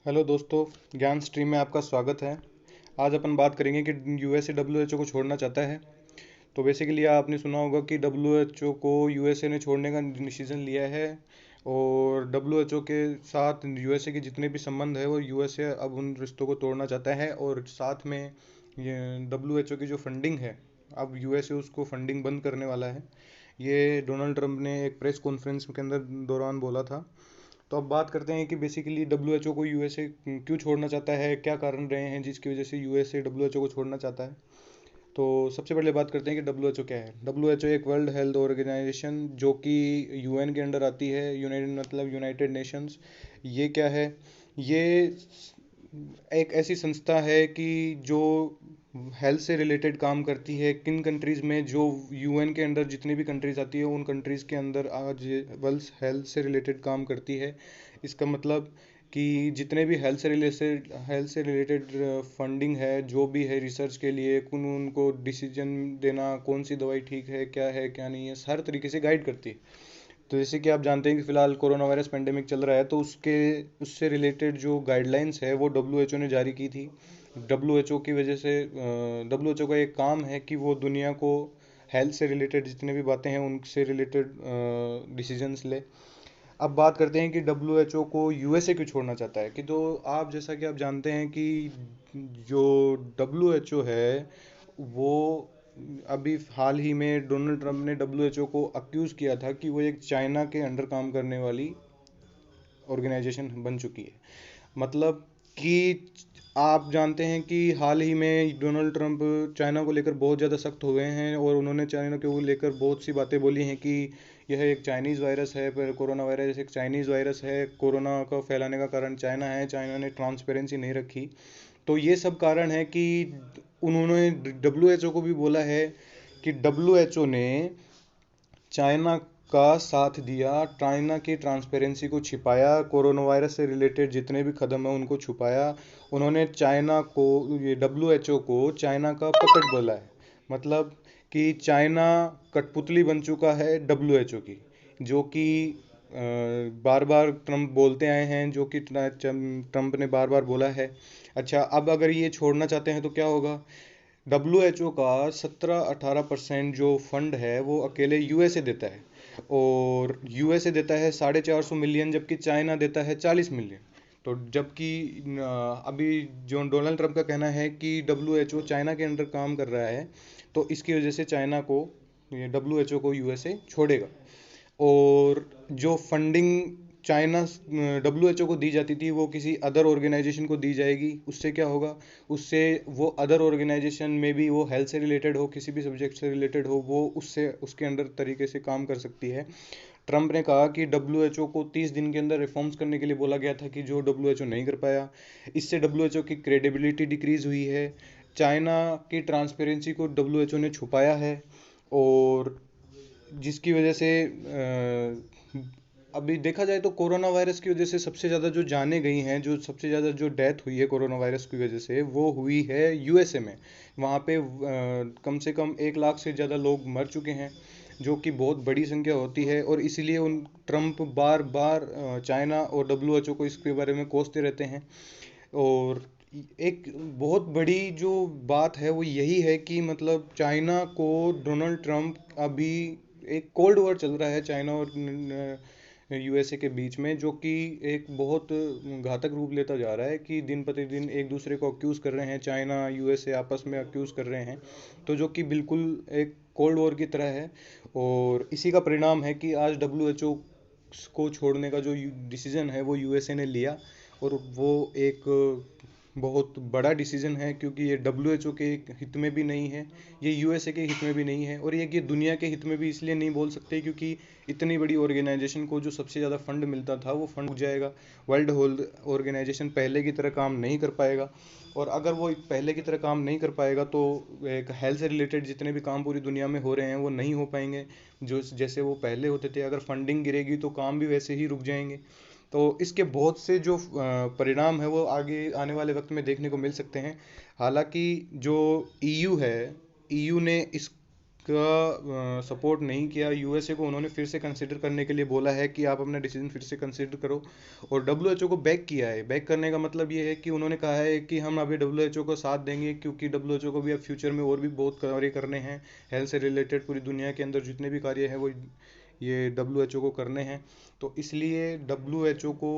Hello दोस्तों, ज्ञान stream में आपका स्वागत है। आज अपन बात करेंगे कि यूएसए डब्ल्यूएचओ को छोड़ना चाहता है। तो बेसिकली आपने सुना होगा कि डब्ल्यूएचओ को यूएसए ने छोड़ने का डिसीजन लिया है। और डब्ल्यूएचओ के साथ यूएसए के जितने भी संबंध है वो यूएसए अब उन रिश्तों को तोड़ना चाहता है। और साथ में ये डब्ल्यूएचओ की जो फंडिंग है, अब यूएसए उसको फंडिंग बंद करने वाला है। ये डोनाल्ड ट्रंप ने एक प्रेस कॉन्फ्रेंस के अंदर दौरान बोला था। तो अब बात करते हैं कि बेसिकली डब्ल्यूएचओ को यूएसए क्यों छोड़ना चाहता है, क्या कारण रहे हैं जिसकी वजह से यूएसए डब्ल्यूएचओ को छोड़ना चाहता है। तो सबसे पहले बात करते हैं कि डब्ल्यूएचओ क्या है। डब्ल्यूएचओ एक वर्ल्ड हेल्थ ऑर्गेनाइजेशन जो कि यूएन के अंडर आती है। यूनाइटेड मतलब यूनाइटेड नेशंस। ये क्या है? ये एक ऐसी संस्था है कि जो हेल्थ से रिलेटेड काम करती है। किन कंट्रीज़ में जो यूएन के अंडर जितनी भी कंट्रीज़ आती है उन कंट्रीज़ के अंदर आज वर्ल्ड हेल्थ से रिलेटेड काम करती है। इसका मतलब कि जितने भी हेल्थ से रिलेटेड फंडिंग है, जो भी है रिसर्च के लिए, कौन उनको डिसीजन देना, कौन सी दवाई ठीक है क्या नहीं है, हर तरीके से गाइड करती है। तो जैसे कि आप जानते हैं कि फिलहाल कोरोना वायरस पेंडेमिक चल रहा है, तो उसके उससे रिलेटेड जो गाइडलाइंस है वो डब्ल्यूएचओ ने जारी की थी। डब्ल्यूएचओ की वजह से डब्ल्यूएचओ का एक काम है कि वो दुनिया को हेल्थ से रिलेटेड जितने भी बातें हैं उनसे रिलेटेड डिसीजंस ले। अब बात करते हैं कि डब्ल्यूएचओ को यूएसए क्यों छोड़ना चाहता है। कि तो आप जैसा कि आप जानते हैं कि जो डब्ल्यूएचओ है वो अभी हाल ही में डोनाल्ड ट्रंप ने डब्ल्यूएचओ को अक्यूज़ किया था कि वो एक चाइना के अंडर काम करने वाली ऑर्गेनाइजेशन बन चुकी है। मतलब कि आप जानते हैं कि हाल ही में डोनाल्ड ट्रंप चाइना को लेकर बहुत ज़्यादा सख्त हुए हैं और उन्होंने चाइना को लेकर बहुत सी बातें बोली हैं कि यह एक चाइनीज़ वायरस है। पर कोरोना वायरस एक चाइनीज़ वायरस है, कोरोना का फैलाने का कारण चाइना है, चाइना ने ट्रांसपेरेंसी नहीं रखी। तो ये सब कारण है कि उन्होंने डब्ल्यूएचओ को भी बोला है कि डब्ल्यूएचओ ने चाइना का साथ दिया, चाइना की ट्रांसपेरेंसी को छिपाया, कोरोना वायरस से रिलेटेड जितने भी कदम हैं उनको छुपाया। उन्होंने चाइना को, ये डब्ल्यूएचओ को चाइना का पपेट बोला है। मतलब कि चाइना कठपुतली बन चुका है डब्ल्यूएचओ की, जो कि बार बार ट्रंप बोलते आए हैं, जो कि ट्रंप ने बार बार बोला है। अच्छा, अब अगर ये छोड़ना चाहते हैं तो क्या होगा? डब्ल्यूएचओ का 17-18% जो फंड है वो अकेले यूएसए देता है। और यूएसए देता है 450 मिलियन, जबकि चाइना देता है 40 मिलियन। तो जबकि अभी जो डोनाल्ड ट्रंप का कहना है कि डब्ल्यूएचओ चाइना के अंडर काम कर रहा है, तो इसकी वजह से चाइना को, ये डब्ल्यूएचओ को यूएसए छोड़ेगा। और जो फंडिंग चाइना डब्ल्यूएचओ को दी जाती थी वो किसी अदर ऑर्गेनाइजेशन को दी जाएगी। उससे क्या होगा? उससे वो अदर ऑर्गेनाइजेशन में भी वो हेल्थ से रिलेटेड हो, किसी भी सब्जेक्ट से रिलेटेड हो, वो उससे उसके अंडर तरीके से काम कर सकती है। ट्रंप ने कहा कि डब्ल्यूएचओ को 30 दिन के अंदर रिफॉर्म्स करने के लिए बोला गया था, कि जो डब्ल्यूएचओ नहीं कर पाया। इससे डब्ल्यूएचओ की क्रेडिबिलिटी डिक्रीज हुई है। चाइना की ट्रांसपेरेंसी को डब्ल्यूएचओ ने छुपाया है। और जिसकी वजह से अभी देखा जाए तो कोरोना वायरस की वजह से सबसे ज़्यादा जो जाने गई हैं, जो सबसे ज़्यादा जो डेथ हुई है कोरोना वायरस की वजह से, वो हुई है यूएसए में। वहाँ पे कम से कम 1 लाख से ज़्यादा लोग मर चुके हैं, जो कि बहुत बड़ी संख्या होती है। और इसीलिए उन ट्रंप बार बार चाइना और डब्ल्यूएचओ को इसके बारे में कोसते रहते हैं। और एक बहुत बड़ी जो बात है वो यही है कि मतलब चाइना को डोनाल्ड ट्रंप अभी, एक कोल्ड वॉर चल रहा है चाइना और यूएसए के बीच में, जो कि एक बहुत घातक रूप लेता जा रहा है कि दिन प्रतिदिन एक दूसरे को अक्यूज़ कर रहे हैं, चाइना यूएसए आपस में अक्यूज़ कर रहे हैं। तो जो कि बिल्कुल एक कोल्ड वॉर की तरह है। और इसी का परिणाम है कि आज डब्ल्यूएचओ को छोड़ने का जो डिसीजन है वो यूएसए ने लिया। और वो एक बहुत बड़ा डिसीजन है, क्योंकि ये डब्ल्यूएचओ के हित में भी नहीं है, ये यूएसए के हित में भी नहीं है, और ये दुनिया के हित में भी इसलिए नहीं बोल सकते क्योंकि इतनी बड़ी ऑर्गेनाइजेशन को जो सबसे ज़्यादा फंड मिलता था वो फंड रुक जाएगा। वर्ल्ड हेल्थ ऑर्गेनाइजेशन पहले की तरह काम नहीं कर पाएगा। और अगर वो पहले की तरह काम नहीं कर पाएगा तो एक हेल्थ से रिलेटेड जितने भी काम पूरी दुनिया में हो रहे हैं वो नहीं हो पाएंगे जो जैसे वो पहले होते थे। अगर फंडिंग गिरेगी तो काम भी वैसे ही रुक जाएंगे। तो इसके बहुत से जो परिणाम है वो आगे आने वाले वक्त में देखने को मिल सकते हैं। हालांकि जो ईयू है, ईयू ने इस का सपोर्ट नहीं किया। यूएसए को उन्होंने फिर से कंसिडर करने के लिए बोला है कि आप अपना डिसीजन फिर से कंसिडर करो, और डब्ल्यूएचओ को बैक किया है। बैक करने का मतलब ये है कि उन्होंने कहा है कि हम अभी डब्ल्यूएचओ को साथ देंगे, क्योंकि डब्ल्यूएचओ को भी अब फ्यूचर में और भी बहुत कार्य करने हैं। हेल्थ से रिलेटेड पूरी दुनिया के अंदर जितने भी कार्य हैं वो ये डब्ल्यूएचओ को करने हैं। तो इसलिए डब्ल्यूएचओ को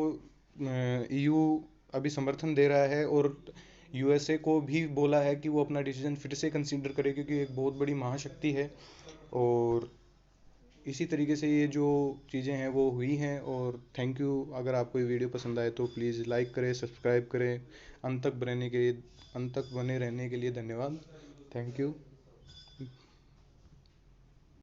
ईयू अभी समर्थन दे रहा है, और यूएसए को भी बोला है कि वो अपना डिसीजन फिर से कंसीडर करे, क्योंकि एक बहुत बड़ी महाशक्ति है। और इसी तरीके से ये जो चीज़ें हैं वो हुई हैं। और थैंक यू। अगर आपको ये वीडियो पसंद आए तो प्लीज़ लाइक करें, सब्सक्राइब करें। अंत तक बने रहने के लिए धन्यवाद। Thank you.